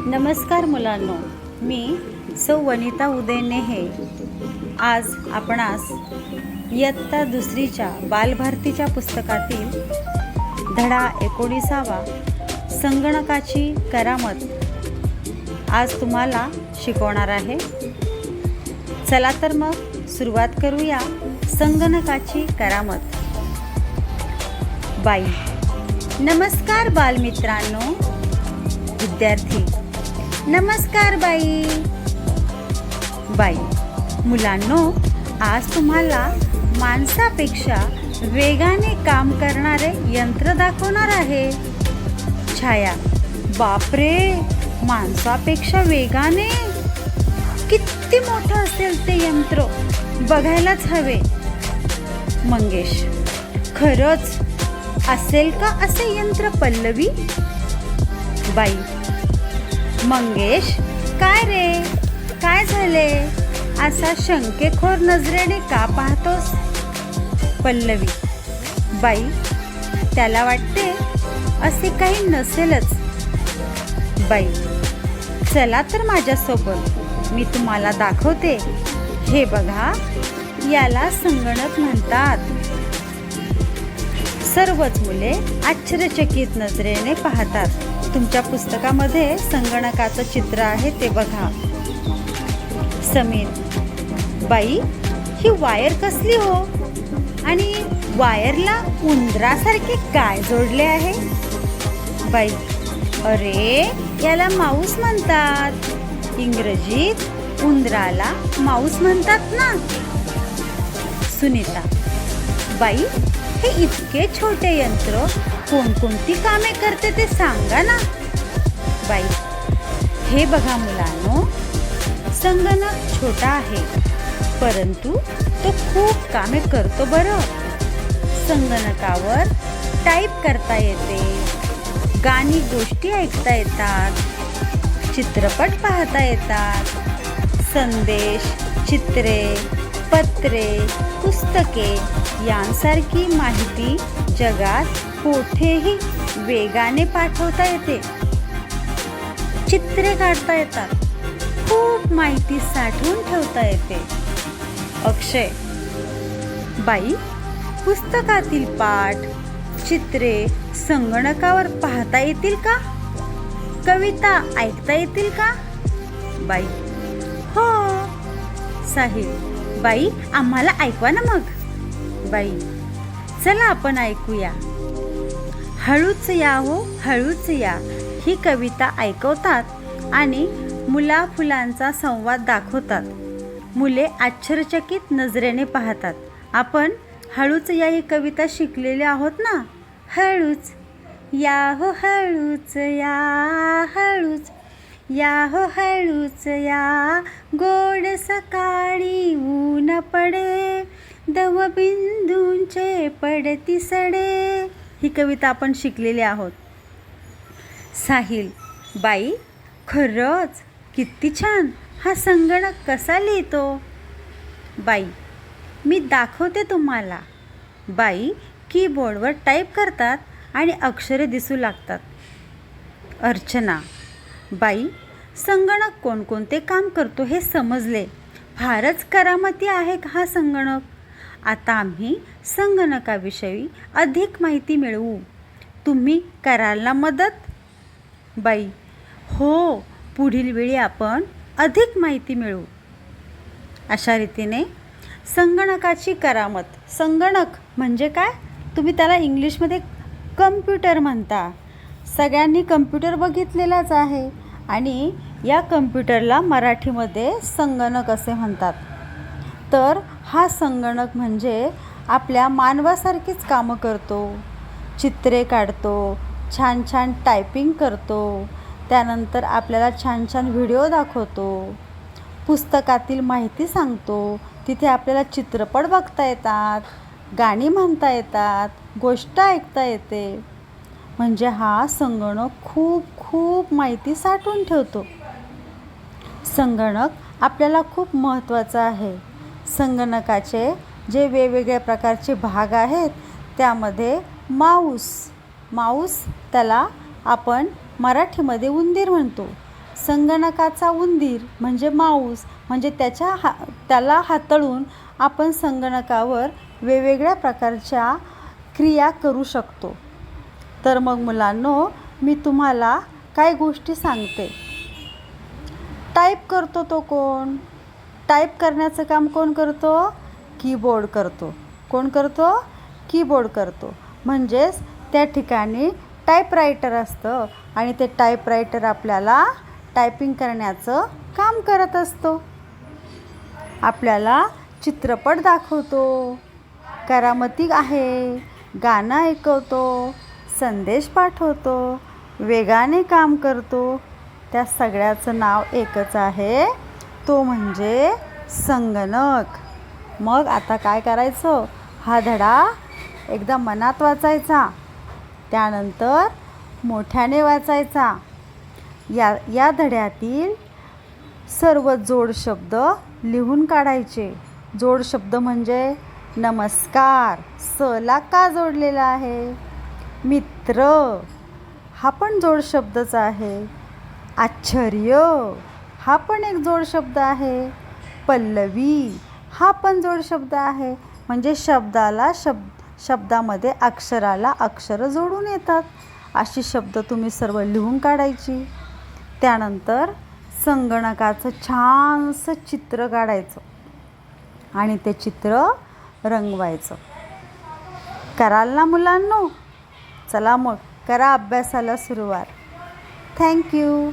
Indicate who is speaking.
Speaker 1: नमस्कार मुलांनो, मी सौ वनिता उदय नेहे आज आपणास इयत्ता दुसरीच्या बालभारतीच्या पुस्तकातील धडा 19वा संगणकाची करामत आज तुम्हाला शिकवणार आहे. चला तर मग सुरुवात करूया. संगणकाची करामत. बाई. नमस्कार बालमित्रांनो. विद्यार्थी. नमस्कार बाई. बाई. मुलांनो, आज तुम्हाला माणसापेक्षा वेगाने काम करणारे यंत्र दाखवणार आहे. छाया. बापरे, माणसापेक्षा वेगाने? किती मोठं असेल ते यंत्र, बघायलाच हवे. मंगेश. खरंच असेल का असे यंत्र पल्लवी? बाई. मंगेश, काय रे, काय झाले? असा शंकेखोर नजरेने का पाहतोस? पल्लवी. बाई, त्याला वाटते असे काही नसेलच. बाई. चला तर माझ्यासोबत, मी तुम्हाला दाखवते. हे बघा, याला संगणक म्हणतात. सर्वच मुले आश्चर्यचकित नजरेने पाहतात. तुमच्या पुस्तकामध्ये संगणकाचं चित्र आहे ते बघा. समीर. बाई, ही वायर कसली हो? आणि वायरला उंदरासारखे काय जोडले आहे? बाई. अरे, याला माऊस म्हणतात. इंग्रजीत उंदराला माऊस म्हणतात ना. सुनीता. बाई, हे इतके छोटे यंत्र कोणकोणती कामे करते ते सांगा ना. बाई. हे बघा मुलांनो, संगणक छोटा आहे, परंतु तो खूप कामे करतो बरं. संगणकावर टाईप करता येते, गाणी गोष्टी ऐकता येतात, चित्रपट पाहता येतात, संदेश, चित्रे, पत्रे, पुस्तके यांसारखी माहिती जगात कोठेही वेगाने पाठवता येते. चित्रे काढता येतात, खूप माहिती साठवून ठेवता येते. अक्षय. बाई, पुस्तकातील पाठ, चित्रे संगणकावर पाहता येतील का? कविता ऐकता येतील का? बाई. हो. साहिल. बाई, आम्हाला ऐकवा ना मग. बाई. चला आपण ऐकूया. हळूच या हो, हळूच या ही कविता ऐकवतात आणि मुला फुलांचा संवाद दाखवतात. मुले आश्चर्यचकित नजरेने पाहतात. आपण हळूच या ही कविता शिकलेली आहोत ना. हळूच या हो, हळूच या, हळूच या हो, हळूच या, गोड सकाळी ऊन पडे, दवबिंदूंचे पडती सडे. ही कविता आपण शिकलेली आहोत. साहिल. बाई, खरंच किती छान. हा संगणक कसा लिहितो? बाई. मी दाखवते तुम्हाला. बाई कीबोर्डवर टाईप करतात आणि अक्षरे दिसू लागतात. अर्चना. बाई, संगणक कोणकोणते काम करतो हे समजले. फारच करामती आहे हा संगणक. आता आम्ही संगणकाविषयी अधिक माहिती मिळवू. तुम्ही कराल ना मदत? बाई. हो, पुढील वेळी आपण अधिक माहिती मिळवू. अशा रीतीने संगणकाची करामत. संगणक म्हणजे काय? तुम्ही त्याला इंग्लिशमध्ये कम्प्युटर म्हणता. सगळ्यांनी कम्प्युटर बघितलेलाच आहे आणि या कम्प्युटरला मराठीमध्ये संगणक असे म्हणतात. तर हा संगणक म्हणजे आपल्या मानवासारखीच कामं करतो. चित्रे काढतो, छान छान टायपिंग करतो, त्यानंतर आपल्याला छान छान व्हिडिओ दाखवतो, पुस्तकातील माहिती सांगतो. तिथे आपल्याला चित्रपट बघता येतात, गाणी म्हणता येतात, गोष्ट ऐकता येते. म्हणजे हा संगणक खूप खूप माहिती साठवून ठेवतो. संगणक आपल्याला खूप महत्त्वाचा आहे. संगणकाचे जे वेगवेगळ्या प्रकारचे भाग आहेत त्यामध्ये माऊस. माऊस त्याला आपण मराठीमध्ये उंदीर म्हणतो. संगणकाचा उंदीर म्हणजे माऊस, म्हणजे त्याला हाताळून आपण संगणकावर वेगवेगळ्या प्रकारच्या क्रिया करू शकतो. तर मग मुलांनो, मी तुम्हाला काही गोष्टी सांगते. टाईप करतो तो कोण? टाईप करण्याचं काम कोण करतो? कीबोर्ड करतो. कोण करतो? कीबोर्ड करतो. म्हणजेच त्या ठिकाणी टाईपरायटर असतं आणि ते टाईपरायटर आपल्याला टायपिंग करण्याचं काम करत असतो. आपल्याला चित्रपट दाखवतो, करामती आहे, गाणं ऐकवतो, संदेश पाठवतो, वेगाने काम करतो. त्या सगळ्याचं नाव एकच आहे, तो म्हणजे संगणक. मग आता काय करायचं? हा धडा एकदा मनात वाचायचा, त्यानंतर मोठ्याने वाचायचा. या धड्यातील सर्व जोड शब्द लिहून काढायचे. जोड शब्द म्हणजे नमस्कार, स ला का जोडलेला आहे. मित्र हा पण जोड शब्दच आहे. आश्चर्य हा पण एक जोड शब्द आहे. पल्लवी हा पण जोड शब्द आहे. म्हणजे शब्दामध्ये अक्षराला अक्षर जोडून येतात. अशी शब्द तुम्ही सर्व लिहून काढायची. त्यानंतर संगणकाचं छानसं चित्र काढायचं आणि ते चित्र रंगवायचं. कराल ना मुलांनो? चला मग करा अभ्यासाला सुरुवात. थँक्यू.